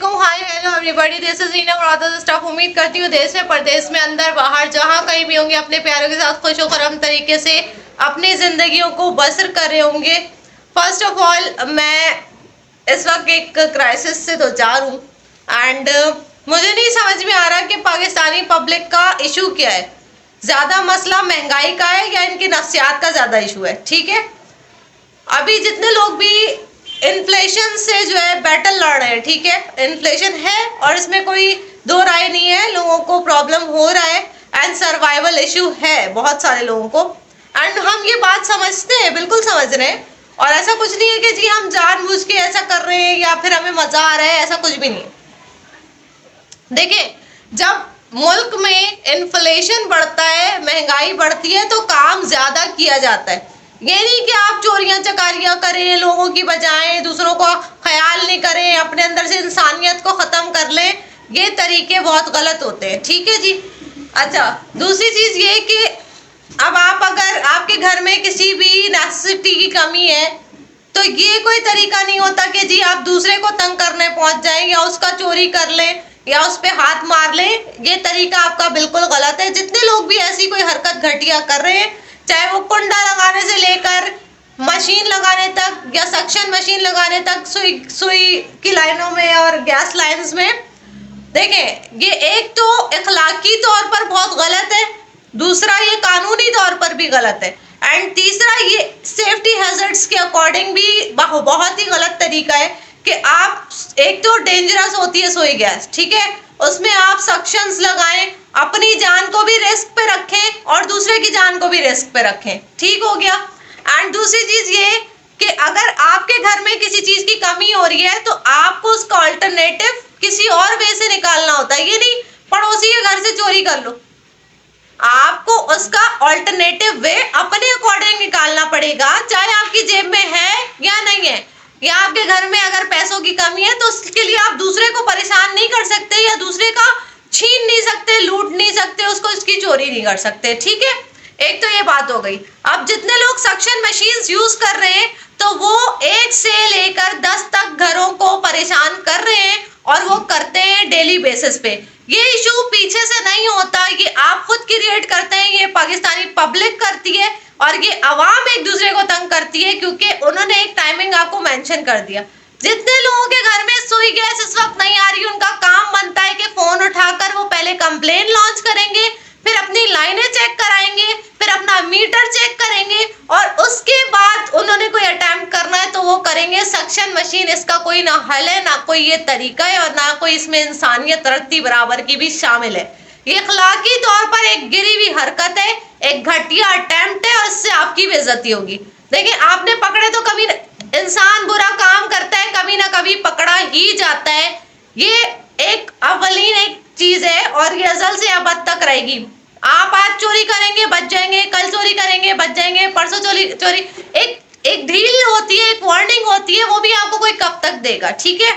वालेकुम, hi hello everybody, this is Reena और other staff. उम्मीद करती हूँ देश में परदेश में अंदर बाहर जहाँ कहीं भी होंगे अपने प्यारों के साथ खुश खरम तरीके से अपनी जिंदगियों को बसर कर रहे होंगे। फर्स्ट ऑफ ऑल मैं इस वक्त एक क्राइसिस से दो चार हूँ एंड मुझे नहीं समझ में आ रहा कि पाकिस्तानी पब्लिक का इशू क्या है। ज्यादा मसला महंगाई का है या इनकी नफ्सियात का ज्यादा इशू है? ठीक है, अभी जितने लोग भी इन्फ्लेशन से जो है बैटल लड़ रहे हैं, ठीक है, इन्फ्लेशन है और इसमें कोई दो राय नहीं है, लोगों को प्रॉब्लम हो रहा है एंड सर्वाइवल इशू है बहुत सारे लोगों को। एंड हम ये बात समझते हैं, बिल्कुल समझ रहे हैं, और ऐसा कुछ नहीं है कि जी हम जानबूझ के ऐसा कर रहे हैं या फिर हमें मजा आ रहा है, ऐसा कुछ भी नहीं है। देखिए, जब मुल्क में इन्फ्लेशन बढ़ता है, महंगाई बढ़ती है, तो काम ज्यादा किया जाता है। ये नहीं कि आप चोरियां चकारियां करें, लोगों की बजाय दूसरों को ख्याल नहीं करें, अपने अंदर से इंसानियत को खत्म कर लें, ये तरीके बहुत गलत होते हैं। ठीक है जी। अच्छा, दूसरी चीज ये कि अब आप अगर आपके घर में किसी भी नेसेसिटी की कमी है तो ये कोई तरीका नहीं होता कि जी आप दूसरे को तंग करने पहुंच जाएं या उसका चोरी कर लें या उस पे हाथ मार लें। ये तरीका आपका बिल्कुल गलत है। जितने लोग भी ऐसी कोई हरकत घटिया कर रहे हैं, चाहे वो कुंडा लगाने से लेकर मशीन लगाने तक या सक्शन मशीन लगाने तक, सुई की लाइनों में और गैस लाइंस में, देखें ये एक तो इखलाकी तौर पर बहुत गलत है, दूसरा ये कानूनी तौर पर भी गलत है, एंड तीसरा ये सेफ्टी हैजर्ड्स के अकॉर्डिंग भी बहुत ही गलत तरीका है कि आप, एक तो डेंजरस होती है सुई गैस, ठीक है, उसमें आप सक्शंस लगाएं, अपनी जान को भी रिस्क पे रखें और दूसरे की जान को भी रिस्क पे रखें। ठीक हो गया। एंड दूसरी चीज ये कि अगर आपके घर में किसी चीज की कमी हो रही है तो आपको उसका ऑल्टरनेटिव किसी और वे से निकालना होता है। ये नहीं पड़ोसी के घर से चोरी कर लो, आपको उसका ऑल्टरनेटिव वे अपने अकॉर्डिंग निकालना पड़ेगा, चाहे आपकी जेब में है या नहीं है, या आपके घर में अगर पैसों की कमी है तो उसके लिए आप दूसरे को परेशान नहीं कर सकते या दूसरे का छीन नहीं सकते, लूट नहीं सकते, उसको उसकी चोरी नहीं कर सकते। ठीक है, एक तो ये बात हो गई। अब जितने लोग सक्शन मशीन्स यूज कर रहे हैं तो वो 1 से लेकर 10 तक घरों को परेशान कर रहे हैं और वो करते हैं डेली बेसिस पे। ये इशू पीछे से नहीं होता, ये आप खुद क्रिएट करते हैं, ये पाकिस्तानी पब्लिक करती है और ये अवाम एक दूसरे को तंग करती है क्योंकि उन्होंने एक टाइमिंग आपको मेंशन कर दिया। जितने लोगों के घर में सुई गैस इस वक्त नहीं आ रही, उनका काम बनता है कि फोन उठाकर वो पहले कंप्लेन लॉन्च करेंगे, फिर अपनी लाइनें चेक कराएंगे, फिर अपना मीटर चेक करेंगे और उसके बाद उन्होंने कोई अटेम्प्ट करना है तो वो करेंगे। सक्शन मशीन इसका कोई ना हल है, ना कोई ये तरीका है और ना कोई इसमें इंसानियत रत्ती बराबर की भी शामिल है। ये इखलाकी तौर पर एक गिरी हुई हरकत है, एक घटिया अटेम्प्ट है और इससे आपकी बेइज्जती होगी। देखिए, आपने पकड़े तो कभी इंसान बुरा काम करता है, कभी ना कभी पकड़ा ही जाता है। ये एक अवलीन एक चीज है और ये अजल से अबद तक रहेगी। आप आज चोरी करेंगे बच जाएंगे, कल चोरी करेंगे बच जाएंगे, परसों चोरी एक ढील होती है, एक वार्निंग होती है, वो भी आपको कोई कब तक देगा। ठीक है,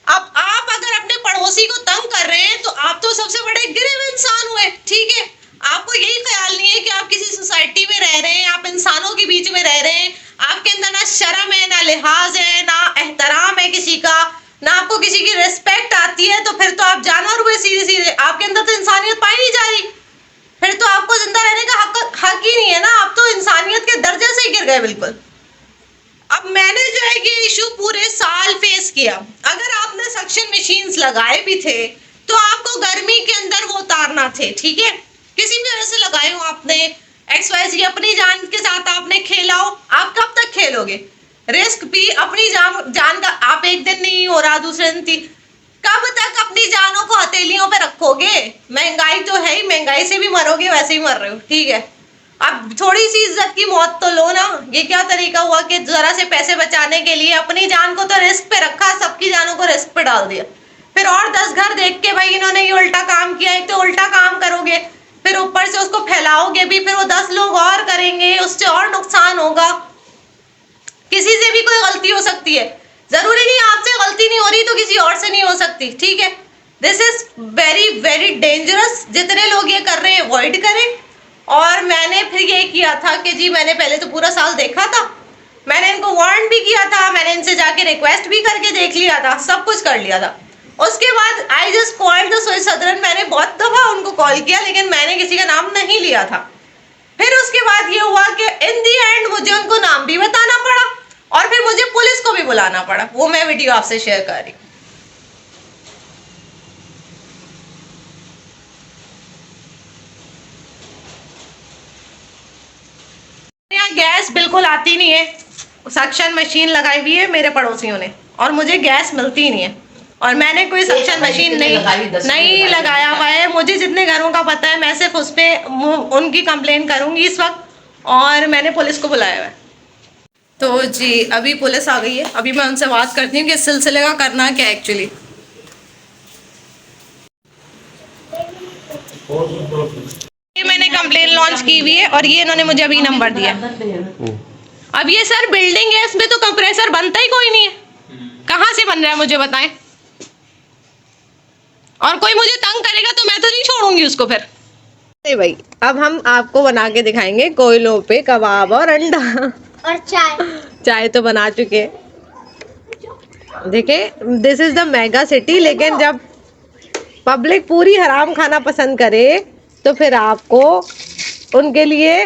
अब आप अगर अपने पड़ोसी को तंग कर रहे हैं तो आप तो सबसे बड़े गिरे हुए इंसान हुए। ठीक है, आपको यही ख्याल नहीं है कि आप किसी सोसाइटी में रह रहे हैं, आप इंसानों के बीच में रह रहे हैं, आपके अंदर ना शर्म है, ना लिहाज है, ना एहतराम है किसी का, ना आपको किसी की रिस्पेक्ट आती है, तो फिर तो आप जानवर हुए सीधे सीधे। आपके अंदर तो इंसानियत पाई नहीं जा रही, फिर तो आपको जिंदा रहने का हक ही नहीं है ना, आप तो इंसानियत के दर्जे से ही गिर गए बिल्कुल। अब मैंने जो है ये इशू पूरे साल फेस किया। अगर आपने सक्शन मशीन्स लगाए भी थे तो आपको गर्मी के अंदर वो उतारना थे। ठीक है, किसी भी वजह से लगाए हो आपने, XYZ अपनी जान के साथ आपने खेला हो, आप कब तक खेलोगे? रिस्क भी अपनी जान का, आप एक दिन नहीं हो रहा दूसरे दिन, कब तक अपनी जानों को हथेलियों पे रखोगे? महंगाई तो है ही, महंगाई से भी मरोगे, वैसे ही मर रहे हो। ठीक है, अब थोड़ी सी इज्जत की मौत तो लो ना। ये क्या तरीका हुआ कि जरा से पैसे बचाने के लिए अपनी जान को तो रिस्क पे रखा, सबकी जानों को रिस्क पे डाल दिया, फिर और 10 घर देख के भाई इन्होंने ये उल्टा काम किया, एक तो उल्टा काम करोगे, फिर ऊपर से उसको फैलाओगे भी, फिर वो 10 लोग और करेंगे, उससे और नुकसान होगा। किसी से भी कोई गलती हो सकती है, जरूरी नहीं आपसे गलती नहीं हो रही तो किसी और से नहीं हो सकती। ठीक है, this is very very dangerous. जितने लोग ये कर रहे हैं अवॉइड करें। और मैंने फिर ये किया था कि जी मैंने पहले तो पूरा साल देखा था, मैंने इनको वार्न भी किया था, मैंने इनसे जाके रिक्वेस्ट भी करके देख लिया था, सब कुछ कर लिया था। उसके बाद आई जस्ट कॉल्ड द सुई सदरन, मैंने बहुत दफा उनको कॉल किया लेकिन मैंने किसी का नाम नहीं लिया था। फिर उसके बाद ये हुआ कि इन दी एंड मुझे उनको नाम भी बताना पड़ा और फिर मुझे पुलिस को भी बुलाना पड़ा। वो मैं वीडियो आपसे शेयर कर रही हूँ। यहाँ गैस बिल्कुल आती नहीं है, सक्शन मशीन लगाई हुई है मेरे पड़ोसियों ने और मुझे गैस मिलती ही नहीं है। और मैंने कोई सक्शन मशीन नहीं लगाया हुआ है। मुझे जितने घरों का पता है मैं सिर्फ उस पर उनकी कंप्लेन करूंगी इस वक्त, और मैंने पुलिस को बुलाया हुआ है। तो जी अभी पुलिस आ गई है, अभी मैं उनसे बात करती हूँ कि इस सिलसिले का करना क्या है एक्चुअली। ये मैंने कंप्लेन लॉन्च की हुई है और ये इन्होंने मुझे अभी नंबर दिया। अब ये सर बिल्डिंग है, इसमें तो कंप्रेसर बनता ही कोई नहीं है, कहाँ से बन रहा है मुझे बताएं। और कोई मुझे तंग करेगा तो मैं तो नहीं छोड़ूंगी उसको फिर। नहीं भाई, अब हम आपको बना के दिखाएंगे कोयलों पे कबाब और अंडा और चाय तो बना चुके। देखे, this is the mega city, लेकिन जब पब्लिक पूरी हराम खाना पसंद करे तो फिर आपको उनके लिए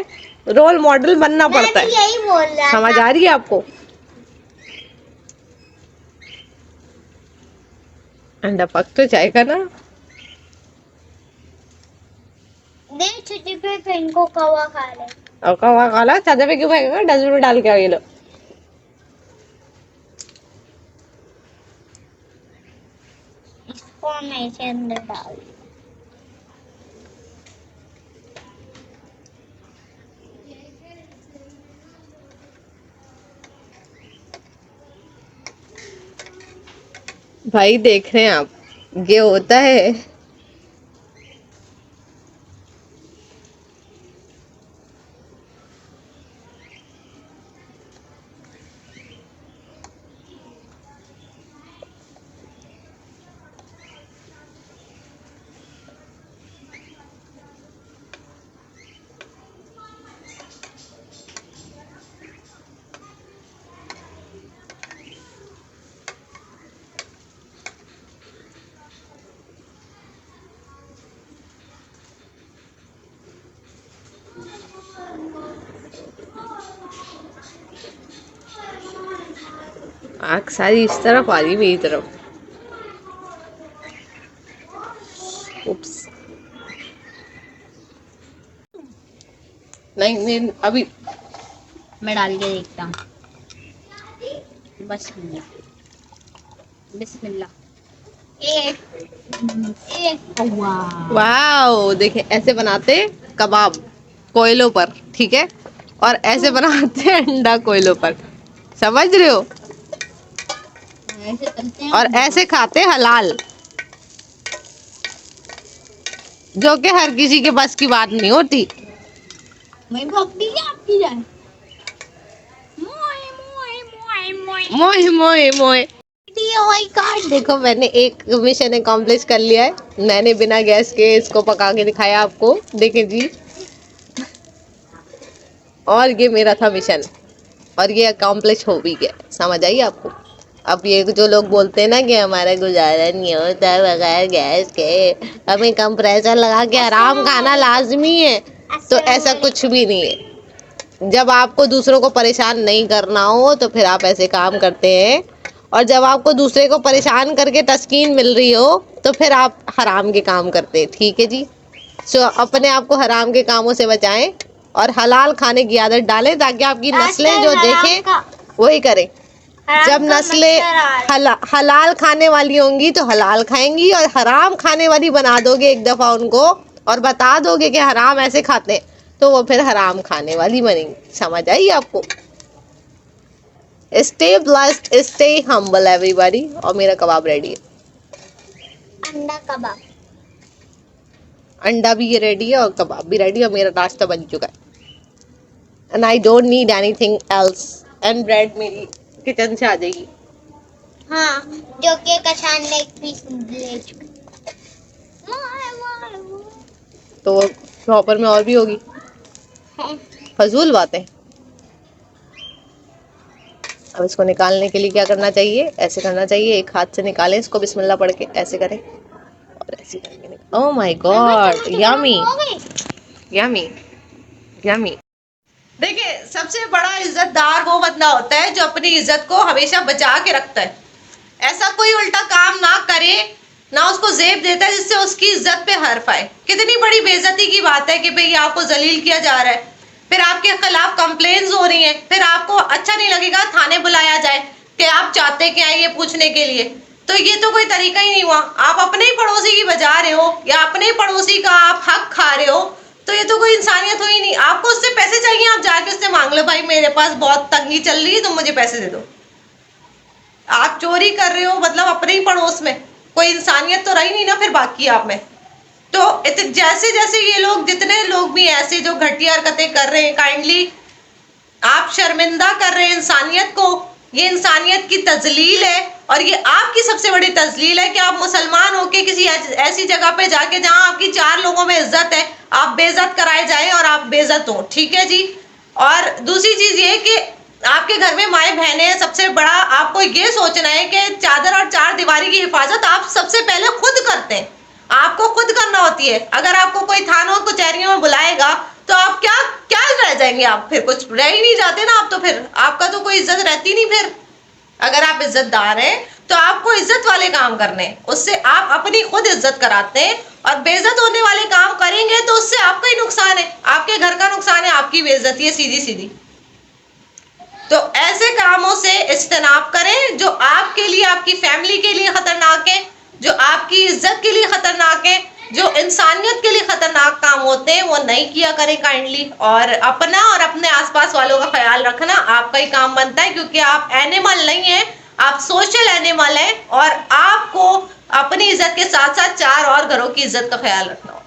रोल मॉडल बनना पड़ता है। यही बोल रहा समझ आ रही है आपको? अंडा पक तो चाय का ना, देख छुट्टी पे इनको कवा खा ले और कवा काला चादर पे क्यों फेंकेगा? डस्टबिन में डाल के आओ ये लो। इसको मैं इसे अंदर डाल। भाई देख रहे हैं आप, ये होता है। आग सारी इस तरफ आ रही, मेरी तरफ। उप्स। नहीं अभी मैं डाल के देखता हूँ। बस बिस्मिल्लाह। वाओ, देखे ऐसे बनाते कबाब कोयलों पर, ठीक है, और ऐसे बनाते अंडा कोयलों पर, समझ रहे हो? ऐसे चलते हैं और ऐसे खाते हलाल, जो कि हर किसी के बस की बात नहीं होती। मैं भक्ति क्या आपकी जाए। मोए मोए मोए मोए मोए मोए मोए। ओ माय गॉड, देखो मैंने एक मिशन अकम्प्लिश कर लिया है, मैंने बिना गैस के इसको पका के दिखाया आपको, देखें जी। और ये मेरा था मिशन और ये अकम्प्लिश हो भी गया, समझ आई आपको? अब ये जो लोग बोलते हैं ना कि हमारा गुजारा नहीं होता बगैर गैस के, हमें कंप्रेसर लगा के आराम खाना लाजमी है, तो ऐसा कुछ भी नहीं है। जब आपको दूसरों को परेशान नहीं करना हो तो फिर आप ऐसे काम करते हैं, और जब आपको दूसरे को परेशान करके तस्कीन मिल रही हो तो फिर आप हराम के काम करते हैं, ठीक है जी। सो अपने आप को हराम के कामों से बचाएं और हलाल खाने की आदत डालें, ताकि आपकी नस्लें जो देखें वही करें। जब नस्लें हलाल खाने वाली होंगी तो हलाल खाएंगी, और हराम खाने वाली बना दोगे एक दफा उनको और बता दोगे कि हराम ऐसे खाते हैं, तो वो फिर हराम खाने वाली बनेंगी। समझ आई आपको? Stay blessed, stay humble everybody. और मेरा कबाब रेडी है, अंडा कबाब। अंडा भी ये रेडी है और कबाब भी रेडी है, और मेरा नाश्ता बन चुका है। And I don't need anything else. And bread मेरी किचन से आ जाएगी। हाँ, जो कि कशान ने एक पीस ले चुका। तो शॉपर में और भी होगी, फजूल बातें। अब इसको निकालने के लिए क्या करना चाहिए, ऐसे करना चाहिए, एक हाथ से निकालें इसको, बिस्मिल्लाह पढ़ के ऐसे करें और ऐसे करके। Oh my God, yummy yummy yummy. देखिए, सबसे बड़ा इज्जतदार वो बंदा होता है जो अपनी इज्जत को हमेशा बचा के रखता है। ऐसा कोई उल्टा काम ना करे, ना उसको जेब देता है जिससे उसकी इज्जत पे हर्फ आए। कितनी बड़ी बेइज्जती की बात है कि भाई आपको जलील किया जा रहा है, फिर आपके खिलाफ कंप्लेन्स हो रही हैं, फिर आपको अच्छा नहीं लगेगा थाने बुलाया जाए कि आप चाहते क्या है ये पूछने के लिए। तो ये तो कोई तरीका ही नहीं हुआ। आप अपने ही पड़ोसी की बजा रहे हो या अपने ही पड़ोसी का आप हक खा रहे हो, तो ये तो कोई इंसानियत हुई नहीं। आपको उससे पैसे चाहिए, आप जाके उससे मांग लो, भाई मेरे पास बहुत तंगी चल रही है, तुम मुझे पैसे दे दो। आप चोरी कर रहे हो मतलब अपने ही पड़ोस में, कोई इंसानियत तो रही नहीं ना फिर बाकी आप में। तो जैसे जैसे ये लोग, जितने लोग भी ऐसे जो घटिया हरकतें कर रहे हैं, काइंडली आप शर्मिंदा कर रहे हैं इंसानियत को। ये इंसानियत की तजलील है और ये आपकी सबसे बड़ी तजलील है कि आप मुसलमान होके किसी ऐसी जगह पे जाके जहां आपकी 4 लोगों में इज्जत है, आप बेइज्जत कराए जाए और आप बेइज्जत हो। ठीक है जी। और दूसरी चीज ये कि आपके घर में माए बहनें हैं, सबसे बड़ा आपको ये सोचना है कि चादर और 4 दीवारी की हिफाजत आप सबसे पहले खुद करते हैं, आपको खुद करना होती है। अगर आपको कोई थानों कचहरियों में बुलाएगा तो आप क्या क्या रह जाएंगे, आप फिर कुछ रह ही नहीं जाते ना आप, तो फिर आपका तो कोई इज्जत रहती नहीं। फिर अगर आप इज्जतदार हैं तो आपको इज्जत वाले काम करने, उससे आप अपनी खुद इज्जत कराते हैं। और बेइज्जत होने वाले काम करेंगे तो उससे आपका ही नुकसान है, आपके घर का नुकसान है, आपकी बेइज्जती है सीधी सीधी। तो ऐसे कामों से इज्तनाब करें जो आपके लिए, आपकी फैमिली के लिए खतरनाक है, जो आपकी इज्जत के लिए खतरनाक है, जो इंसानियत के लिए खतरनाक काम होते हैं, वो नहीं किया करें काइंडली। और अपना और अपने आसपास वालों का ख्याल रखना आपका ही काम बनता है, क्योंकि आप एनिमल नहीं है, आप सोशल एनिमल हैं और आपको अपनी इज्जत के साथ साथ 4 और घरों की इज्जत का ख्याल रखना होगा।